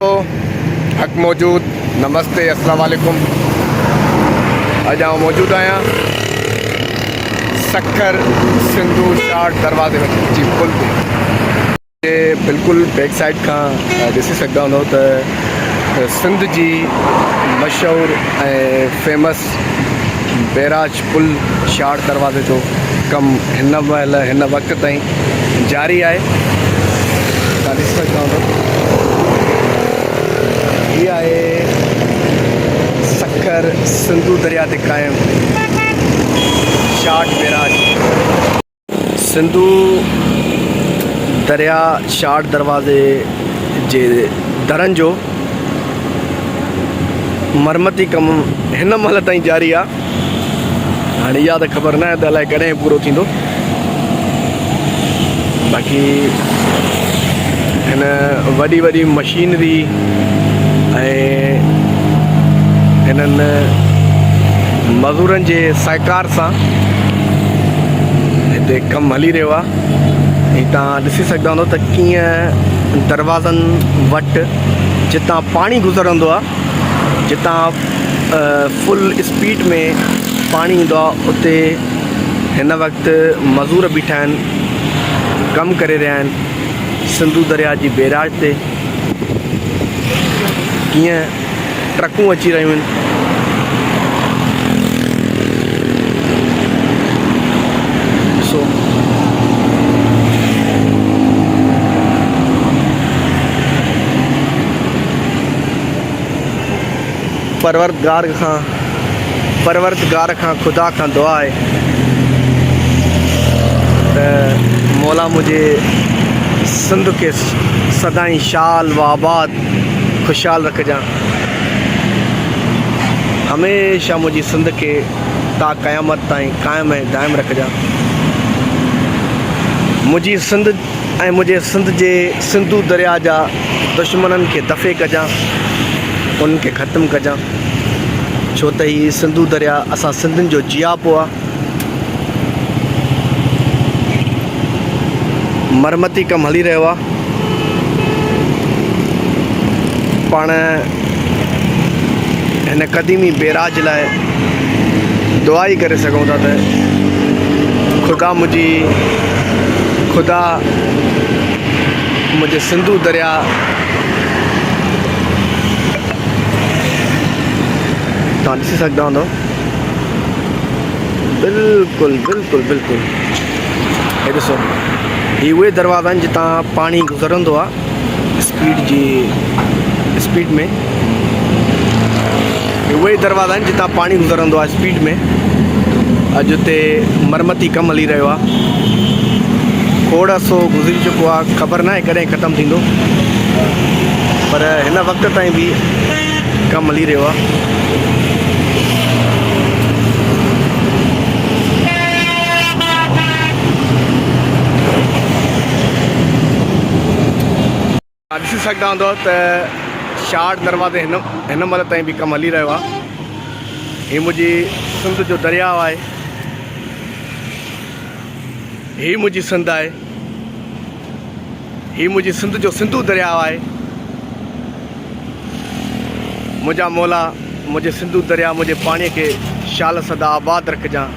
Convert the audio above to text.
तो हक मौजूद नमस्ते अस्सलाम वालेकुम। अज आउं मौजूद आहियां सखर सिंधु शाट दरवाज़े में जी पुल ते बिल्कुल बैक साइड का ॾिसी सघंदा हूंदो त सिंध जी मशहूर फेमस बैराज पुल शाट दरवाज़े जो कम हिन वक्त ताईं जारी है। ॾिसी सघंदा हूंदो ये आहे सखर सिंधु दरिया ते क़ाइम शाट बैराज। सिंधु दरिया शाट दरवाज़े जे दरनि जो मरमती कम हिन महिल ताईं जारी आहे। हाणे इहा त ख़बर न आहे त अलाए कॾहिं पूरो थींदो। बाक़ी हिन वॾी वॾी मशीनरी ऐं हिननि मज़दूरनि जे सहकार सां हिते कमु हली रहियो आहे। ऐं तव्हां ॾिसी सघंदा हूंदो त कीअं दरवाज़नि वटि जितां पाणी गुज़रंदो आहे, जितां फुल स्पीड में पाणी ईंदो आहे, उते हिन वक़्तु मज़दूर बीठा आहिनि, कमु करे रहिया आहिनि। सिंधु दरिया जी बैराज ते कीअं ट्रकूं अची रहियूं आहिनि। ॾिसो परवरदगार खां ख़ुदा खां दुआ आहे त मौला मुझे सिंध के सदाई शाल व आबाद खुशहाल रखजां। हमेशा मुझी सिंध के ता क़यामत ताईं क़ाइम ऐं दाइम रखजां। मुझी सिंध ऐं मुझे सिंध जे सिंधु दरिया जा दुश्मननि खे दफ़े कजां, उन्हनि खे ख़तमु कजां। छो त ही सिंधु दरिया असां सिंधियुनि जो जियापो आहे। मरमती कमु हली रहियो आहे। पाण हिन क़दीमी बैराज लाइ दुआ ई करे सघूं था त ख़ुदा मुंहिंजे सिंधु दरिया तव्हां ॾिसी सघंदा हूंदो बिल्कुलु बिल्कुलु बिल्कुलु। हे ॾिसो, ही उहे दरवाज़ा आहिनि जितां पाणी गुज़रंदो आहे स्पीड में। उहे दरवाज़ा आहिनि जितां पाणी गुज़रंदो आहे स्पीड में। अॼु उते मरमती कमु हली रहियो आहे। खोड़ सो गुज़री चुको आहे, ख़बर न आहे कॾहिं ख़तमु थींदो, पर हिन वक़्त ताईं बि कमु हली रहियो आहे। ॾिसी सघंदा हूंदो त शाट दरवाज़े हिन महिल ताईं बि कमु हली रहियो आहे। हीअ मुंहिंजी सिंध जो दरियाउ आहे, हीअ मुंहिंजी सिंध आहे, हीअ मुंहिंजी सिंध जो सिंधु दरियाउ आहे। मुंहिंजा मौला मुंहिंजे सिंधु दरिया मुंहिंजे पाणीअ खे शाल सदा आबाद रखजां।